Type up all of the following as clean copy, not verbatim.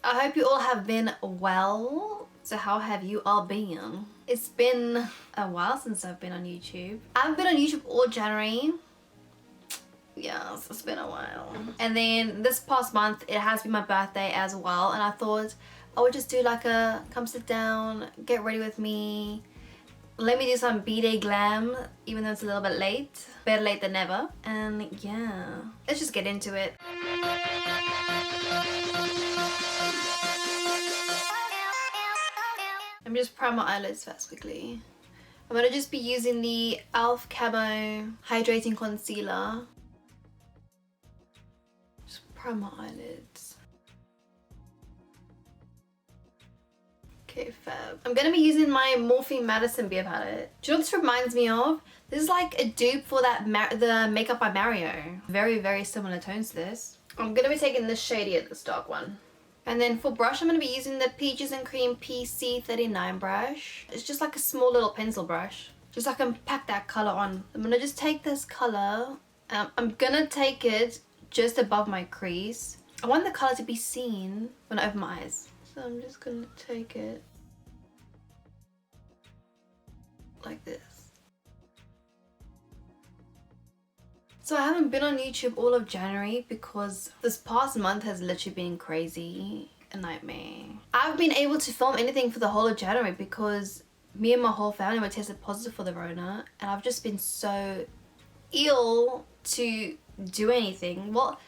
I hope you all have been well. So how have you all been? It's been a while since I've been on YouTube. I've been on YouTube all January. Yes, it's been a while. And then this past month it has been my birthday as well, and I thought I would just do like a come sit down, get ready with me, let me do some B-Day glam, even though it's a little bit late. Better late than never. And yeah, let's just get into it. Let me just prime my eyelids first quickly. I'm going to just be using the e.l.f. Camo Hydrating Concealer. Just prime my eyelids. Okay, fab. I'm going to be using my Morphe Madison beer palette. Do you know what this reminds me of? This is like a dupe for that the Makeup by Mario. Very, very similar tones to this. I'm going to be taking this shady, this dark one. And then for brush, I'm going to be using the Peaches and Cream PC39 brush. It's just like a small little pencil brush. Just so I can pack that colour on. I'm going to just take this colour. I'm going to take it just above my crease. I want the colour to be seen when I open my eyes. So I'm just going to take it like this. So I haven't been on YouTube all of January because this past month has literally been crazy, a nightmare. I haven't been able to film anything for the whole of January because me and my whole family were tested positive for the Rona, and I've just been so ill to do anything. Well,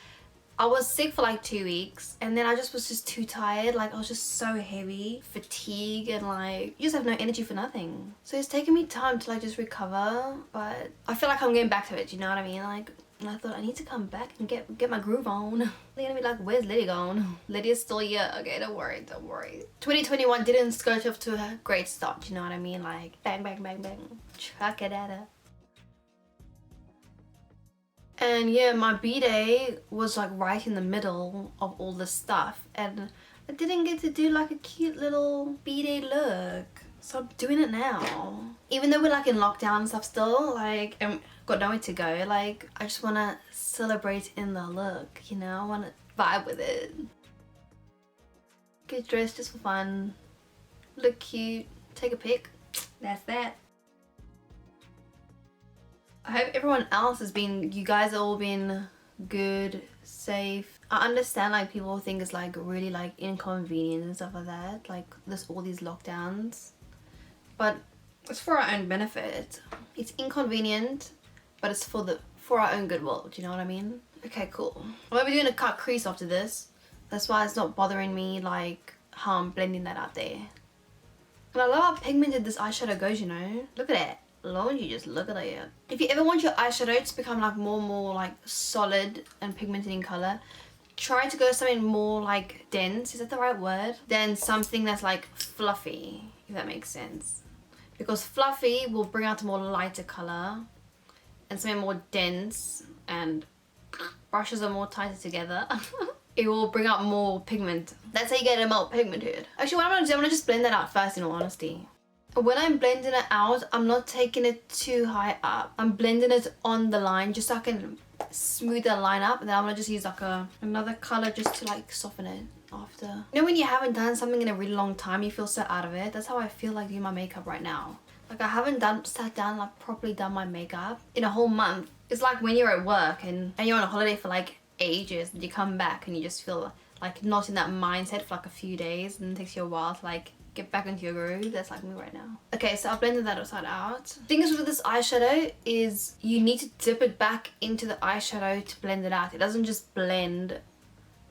I was sick for like 2 weeks, and then I just was just too tired. Like I was just so heavy, fatigue, and like you just have no energy for nothing. So it's taken me time to like just recover, but I feel like I'm getting back to it, you know what I mean? Like, and I thought I need to come back and get my groove on. They're gonna be like, where's Lydia gone? Lydia's still here. Okay, don't worry, don't worry. 2021 didn't go off to a great start, you know what I mean? Like bang, bang, bang, bang, chuck it at her. And yeah, my B-Day was like right in the middle of all this stuff, and I didn't get to do like a cute little B-Day look. So I'm doing it now. Even though we're like in lockdown and stuff still, like, and got nowhere to go, like, I just want to celebrate in the look, you know? I want to vibe with it. Get dressed just for fun, look cute, take a pic, that's that. I hope everyone else has been, you guys have all been good, safe. I understand like people think it's like really like inconvenient and stuff like that, like there's all these lockdowns, but it's for our own benefit. It's inconvenient, but it's for our own goodwill, do you know what I mean? Okay, cool. I'm gonna be doing a cut crease after this. That's why it's not bothering me like how I'm blending that out there. And I love how pigmented this eyeshadow goes, you know? Look at it. Lord, you just look at it. If you ever want your eyeshadow to become like more like solid and pigmented in color, try to go something more like dense, is that the right word? Than something that's like fluffy, if that makes sense. Because fluffy will bring out a more lighter color, and something more dense and brushes are more tighter together. It will bring out more pigment. That's how you get it more pigmented. Actually, what I'm gonna do, I'm gonna just blend that out first, in all honesty. When I'm blending it out, I'm not taking it too high up. I'm blending it on the line just so I can smooth the line up, and then I'm gonna just use like another color just to like soften it after. You know when you haven't done something in a really long time, you feel so out of it? That's how I feel like doing my makeup right now. Like I haven't sat down like properly done my makeup in a whole month. It's like when you're at work and you're on a holiday for like ages, and you come back and you just feel like not in that mindset for like a few days, and it takes you a while to like get back into your groove. That's like me right now. Okay, so I've blended that side out. The thing is with this eyeshadow is you need to dip it back into the eyeshadow to blend it out. It doesn't just blend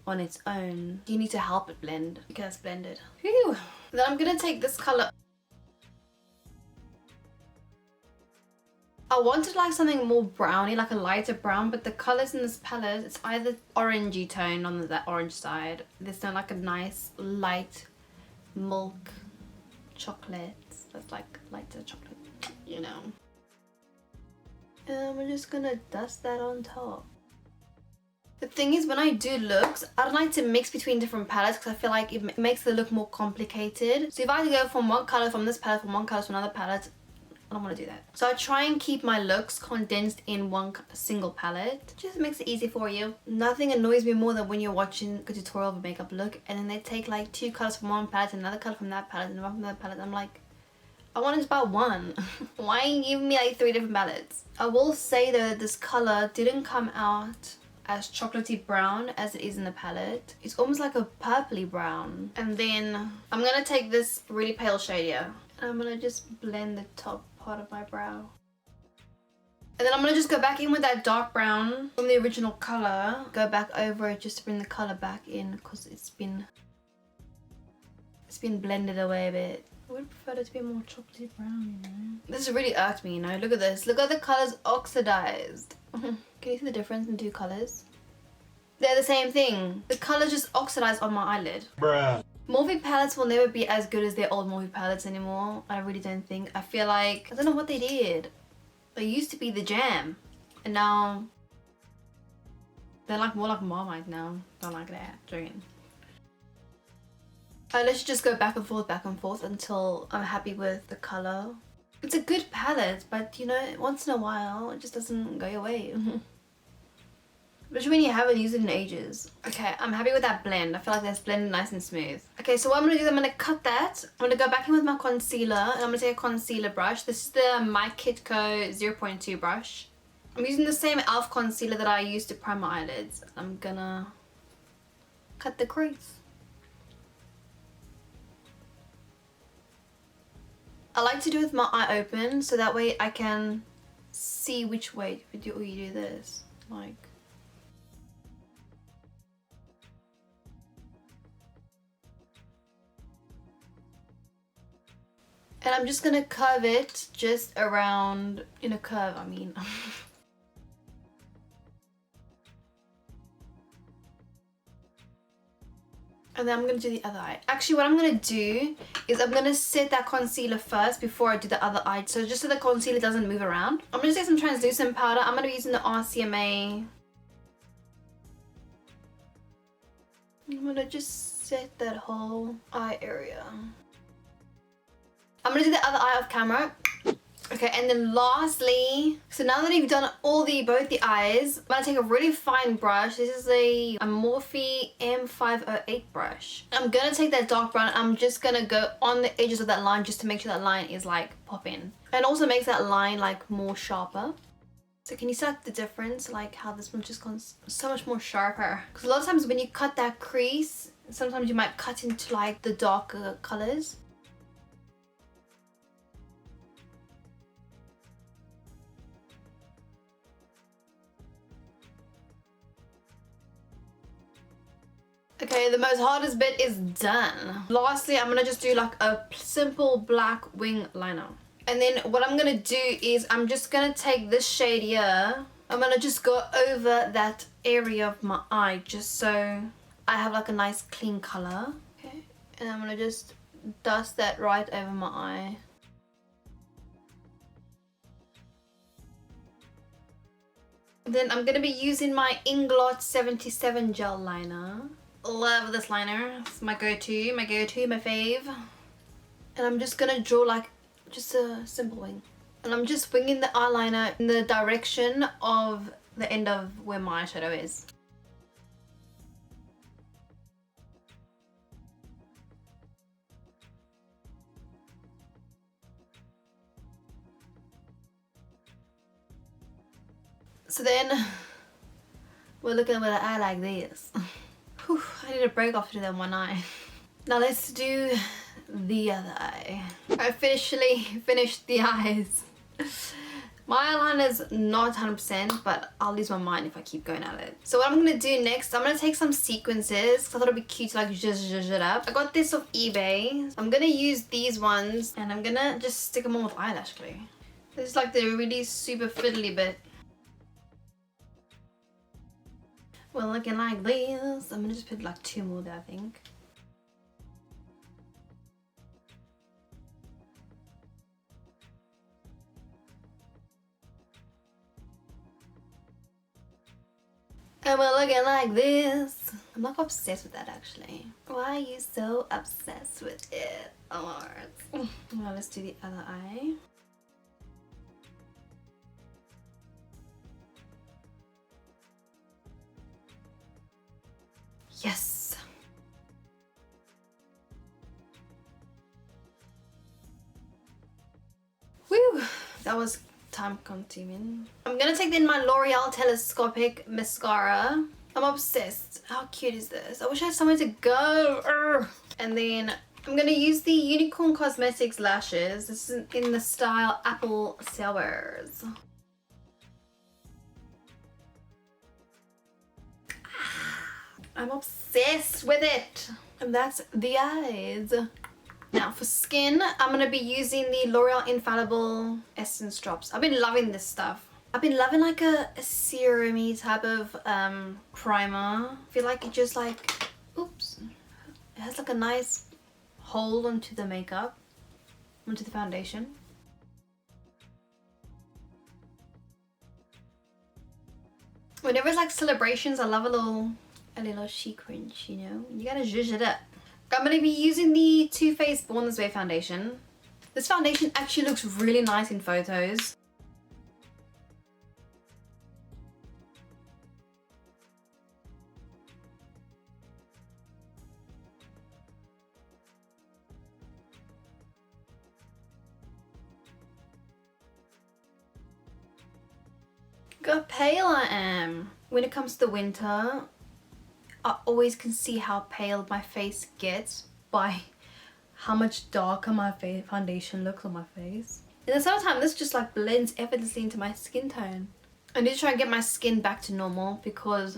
on its own. You need to help it blend. Okay, it's blended. Phew. Then I'm gonna take this color. I wanted like something more browny, like a lighter brown, but the colors in this palette, it's either orangey tone on that orange side. There's no like a nice light milk chocolate that's like lighter chocolate, you know. And we're just gonna dust that on top. The thing is, when I do looks, I don't like to mix between different palettes because I feel like it makes the look more complicated. So if I go from one color from this palette, from one color to another palette, I don't want to do that. So I try and keep my looks condensed in one single palette. Just makes it easy for you. Nothing annoys me more than when you're watching a tutorial of a makeup look and then they take like 2 colors from one palette and another color from that palette and one from that palette. I'm like, I want to just buy one. Why are you giving me like 3 different palettes? I will say though that this color didn't come out as chocolatey brown as it is in the palette. It's almost like a purpley brown. And then I'm gonna take this really pale shade here and I'm gonna just blend the top part of my brow. And then I'm gonna just go back in with that dark brown from the original color, go back over it just to bring the color back in because it's been blended away a bit. I would prefer it to be more chocolatey brown, you know. This really irked me, you know. Look at this. Look at the colors oxidized. Can you see the difference in 2 colors? They're the same thing. The colors just oxidized on my eyelid. Bruh. Morphe palettes will never be as good as their old Morphe palettes anymore. I really don't think. I feel like, I don't know what they did. They used to be the jam. And now, they're like more like Marmite now. Don't like that. Joking. Let's just go back and forth until I'm happy with the color. It's a good palette, but you know, once in a while, it just doesn't go away. Especially when you haven't used it in ages. Okay, I'm happy with that blend. I feel like that's blended nice and smooth. Okay, so what I'm gonna do is I'm gonna cut that. I'm gonna go back in with my concealer and I'm gonna take a concealer brush. This is the My Kitco 0.2 brush. I'm using the same e.l.f. concealer that I used to prime my eyelids. I'm gonna cut the crease. I like to do it with my eye open so that way I can see which way you do this. Like, and I'm just gonna curve it just around, in a curve, I mean. And then I'm going to do the other eye. Actually, what I'm going to do is I'm going to set that concealer first before I do the other eye. So just so the concealer doesn't move around. I'm going to take some translucent powder. I'm going to be using the RCMA. I'm going to just set that whole eye area. I'm going to do the other eye off camera. Okay, and then lastly, so now that you've done both the eyes, I'm gonna take a really fine brush. This is a Morphe M508 brush. I'm gonna take that dark brown. I'm just gonna go on the edges of that line just to make sure that line is like popping. And also makes that line like more sharper. So can you see like the difference? Like how this one's just gone so much more sharper. Because a lot of times when you cut that crease, sometimes you might cut into like the darker colors. Okay, the most hardest bit is done. Lastly, I'm gonna just do like a simple black wing liner. And then what I'm gonna do is I'm just gonna take this shade here. I'm gonna just go over that area of my eye just so I have like a nice clean color. Okay, and I'm gonna just dust that right over my eye. Then I'm gonna be using my Inglot 77 gel liner. Love this liner. It's my go-to, my fave. And I'm just gonna draw like just a simple wing. And I'm just winging the eyeliner in the direction of the end of where my eyeshadow is. So then we're looking with an eye like this. Whew, I need a break off to that one eye. Now let's do the other eye. I officially finished the eyes. My eyeliner's not 100%, but I'll lose my mind if I keep going at it. So what I'm gonna do next, I'm gonna take some sequences. I thought it'd be cute to like zhuzh it up. I got this off eBay. I'm gonna use these ones and I'm gonna just stick them on with eyelash glue. This is like the really super fiddly bit. We're looking like this. I'm gonna just put like 2 more there, I think. And we're looking like this. I'm not obsessed with that actually. Why are you so obsessed with it? Oh, now let's do the other eye. Yes. Whew, that was time consuming. I'm gonna take in my L'Oreal Telescopic mascara. I'm obsessed. How cute is this? I wish I had somewhere to go. Urgh. And then I'm gonna use the Unicorn Cosmetics lashes. This is in the style Apple Sours. I'm obsessed with it. And that's the eyes. Now for skin, I'm gonna be using the L'Oreal Infallible Essence Drops. I've been loving this stuff. I've been loving like a serum-y type of primer. I feel like it just like, oops. It has like a nice hold onto the makeup, onto the foundation. Whenever it's like celebrations, I love a little chic crunch, you know? You gotta zhuzh it up. I'm gonna be using the Too Faced Born This Way foundation. This foundation actually looks really nice in photos. Look how pale I am. When it comes to the winter, I always can see how pale my face gets by how much darker my foundation looks on my face. In the summertime, this just like blends effortlessly into my skin tone. I need to try and get my skin back to normal because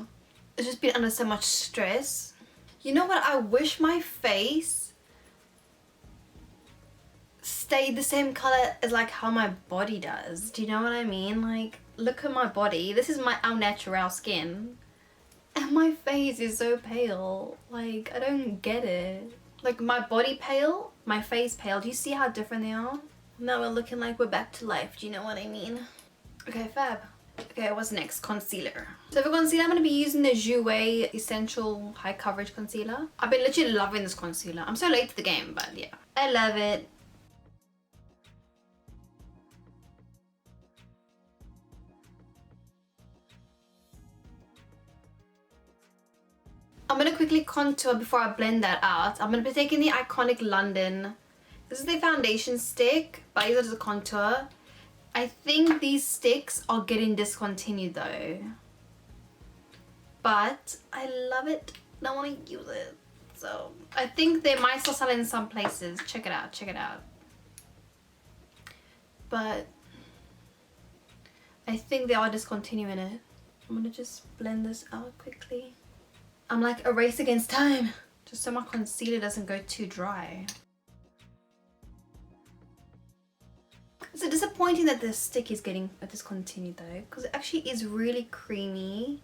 it's just been under so much stress. You know what? I wish my face stayed the same color as like how my body does. Do you know what I mean? Like, look at my body. This is my au natural skin. And my face is so pale. Like, I don't get it. Like, my body pale, my face pale. Do you see how different they are? Now we're looking like we're back to life. Do you know what I mean? Okay, fab. Okay, what's next? Concealer. So for concealer, I'm going to be using the Jouer Essential High Coverage Concealer. I've been literally loving this concealer. I'm so late to the game, but yeah. I love it. I'm going to quickly contour before I blend that out. I'm going to be taking the Iconic London. This is the foundation stick, but I use it as a contour. I think these sticks are getting discontinued though. But I love it. I don't want to use it. So I think they might still sell it in some places. Check it out. Check it out. But I think they are discontinuing it. I'm going to just blend this out quickly. I'm like a race against time, just so my concealer doesn't go too dry. It's disappointing that the stick is getting discontinued though, because it actually is really creamy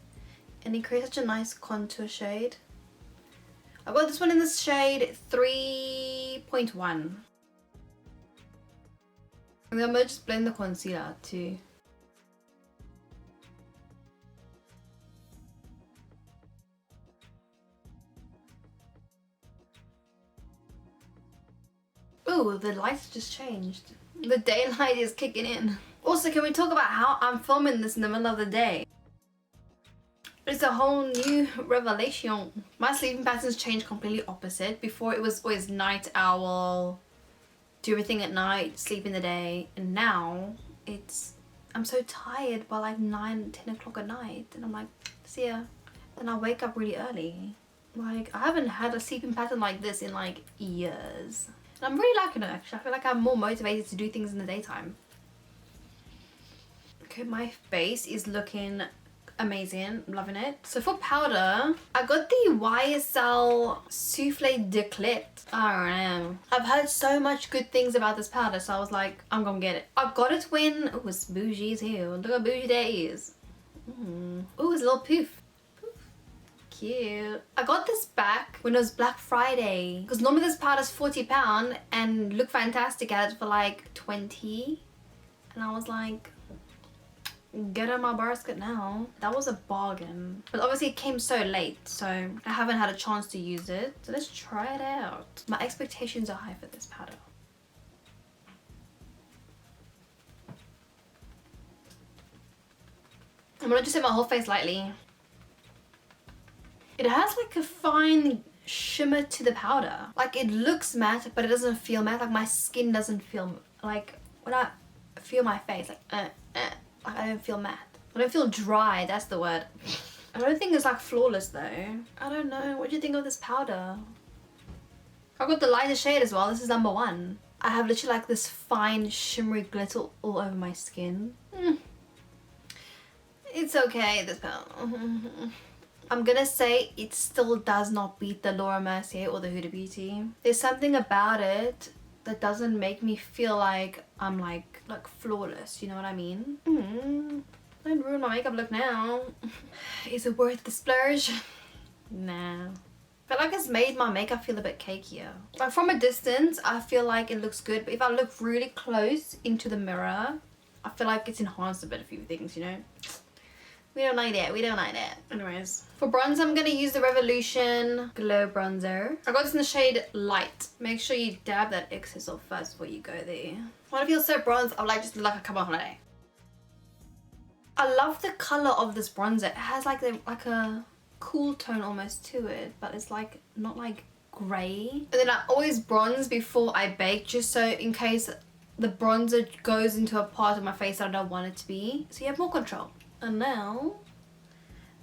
and it creates such a nice contour shade. I got this one in the shade 3.1. And then I'm gonna just blend the concealer out too. Ooh, the lights just changed. The daylight is kicking in. Also, can we talk about how I'm filming this in the middle of the day? It's a whole new revelation. My sleeping patterns changed completely opposite. Before it was always night owl, do everything at night, sleep in the day. And now it's, I'm so tired by like 9, 10 o'clock at night. And I'm like, see ya. Then I wake up really early. Like, I haven't had a sleeping pattern like this in like years. I'm really liking it actually. I feel like I'm more motivated to do things in the daytime. Okay, my face is looking amazing. I'm loving it. So for powder, I got the YSL Souffle d'Eclat. I don't know. I've heard so much good things about this powder, so I was like, I'm gonna get it. I got it when, oh, it's bougie as hell. Look how bougie that is. Oh, it's a little poof. Cute. I got this back when it was Black Friday because normally this powder's £40 and Look Fantastic had it for like 20, and I was like, get on my basket now. That was a bargain, but obviously it came so late, so I haven't had a chance to use it. So let's try it out. My expectations are high for this powder. I'm gonna just hit my whole face lightly. It has like a fine shimmer to the powder. Like it looks matte, but it doesn't feel matte. Like my skin doesn't feel, like when I feel my face, like I don't feel matte. I don't feel dry, that's the word. I don't think it's like flawless though. I don't know, what do you think of this powder? I got the lighter shade as well, this is number 1. I have literally like this fine shimmery glitter all over my skin. It's okay, this powder. I'm gonna say it still does not beat the Laura Mercier or the Huda Beauty. There's something about it that doesn't make me feel like I'm like flawless, you know what I mean? Don't ruin my makeup look now. Is it worth the splurge? Nah. I feel like it's made my makeup feel a bit cakier. Like from a distance, I feel like it looks good, but if I look really close into the mirror, I feel like it's enhanced a bit a few things, you know? We don't like that, we don't like that. Anyways, for bronzer, I'm gonna use the Revolution Glow Bronzer. I got this in the shade Light. Make sure you dab that excess off first before you go there. When I feel so bronzed, I'm like just like a come on holiday. I love the color of this bronzer. It has like a cool tone almost to it, but it's like not like grey. And then I always bronze before I bake, just so in case the bronzer goes into a part of my face that I don't want it to be, so you have more control. And now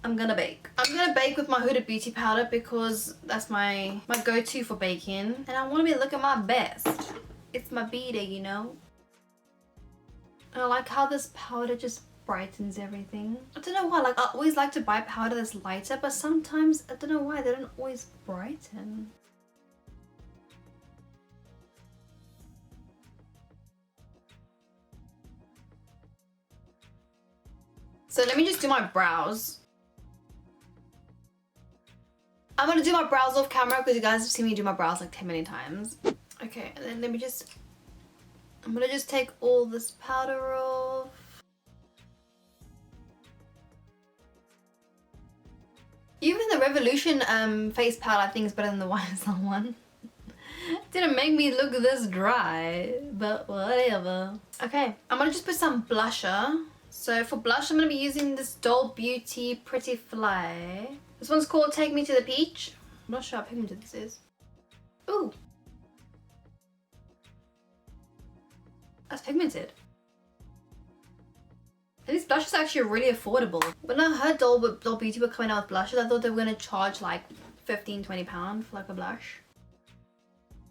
I'm gonna bake. I'm gonna bake with my Huda Beauty powder because that's my go-to for baking, and I want to be looking my best. It's my b-day, you know. And I like how this powder just brightens everything. I don't know why, like I always like to buy powder that's lighter, but sometimes I don't know why they don't always brighten. So let me just do my brows. I'm gonna do my brows off camera because you guys have seen me do my brows like 10 million times. Okay, and then let me just, I'm gonna just take all this powder off. Even the Revolution face powder I think is better than the YSL one. Didn't make me look this dry, but whatever. Okay, I'm gonna just put some blusher. So for blush, I'm gonna be using this Doll Beauty Pretty Fly. This one's called Take Me to the Peach. I'm not sure how pigmented this is. Ooh. That's pigmented. And these blushes are actually really affordable. When I heard Doll Beauty were coming out with blushes, I thought they were gonna charge like £15–20 for like a blush.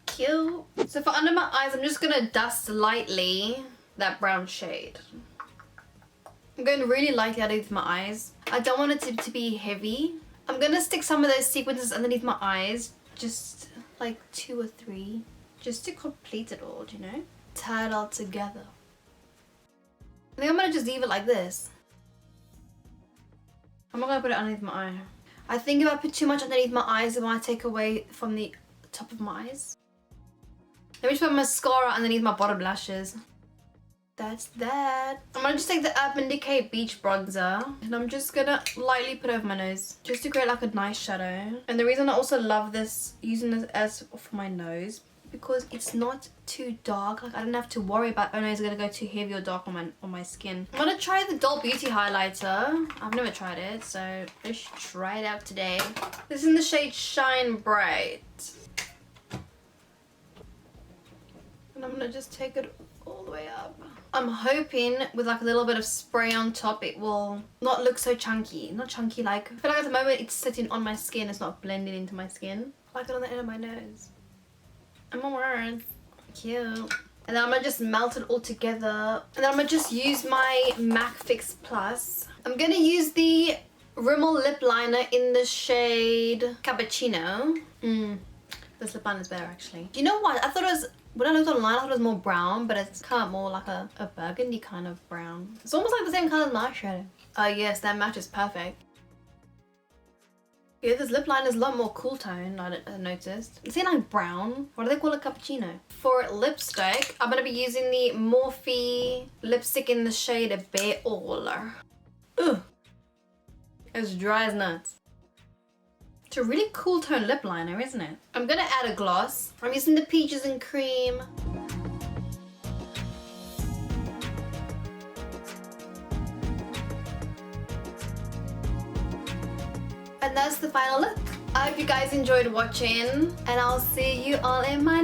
Cute. So for under my eyes, I'm just gonna dust lightly that brown shade. I'm going really lightly underneath my eyes. I don't want it to be heavy. I'm gonna stick some of those sequences underneath my eyes, just like 2 or 3, just to complete it all, you know? Tie it all together. I think I'm gonna just leave it like this. I'm not gonna put it underneath my eye. I think if I put too much underneath my eyes, it might take away from the top of my eyes. Let me just put mascara underneath my bottom lashes. That's that. I'm gonna just take the Urban Decay Beach Bronzer and I'm just gonna lightly put it over my nose just to create like a nice shadow. And the reason I also love this, using this as for my nose, because it's not too dark. Like I don't have to worry about, oh no, is it gonna go too heavy or dark on my skin. I'm gonna try the Doll Beauty highlighter. I've never tried it, so let's try it out today. This is in the shade Shine Bright. And I'm gonna just take it all the way up. I'm hoping with like a little bit of spray on top it will not look so chunky. Not chunky, like I feel like at the moment it's sitting on my skin, it's not blending into my skin. I like it on the end of my nose. I'm a word. Cute. And then I'm gonna just melt it all together. And then I'm gonna just use my MAC Fix Plus. I'm gonna use the Rimmel lip liner in the shade Cappuccino. This lip liner is better actually. Do you know what? I thought it was, when I looked online, I thought it was more brown, but it's kind of more like a burgundy kind of brown. It's almost like the same color as my eyeshadow. Oh yes, that matches perfect. Yeah, this lip liner is a lot more cool tone, I noticed. It's like brown. What do they call it? Cappuccino. For lipstick, I'm going to be using the Morphe lipstick in the shade Bare All. Ugh. It's dry as nuts. It's a really cool tone lip liner, isn't it? I'm going to add a gloss. I'm using the Peaches and Cream. And that's the final look. I hope you guys enjoyed watching, and I'll see you all in my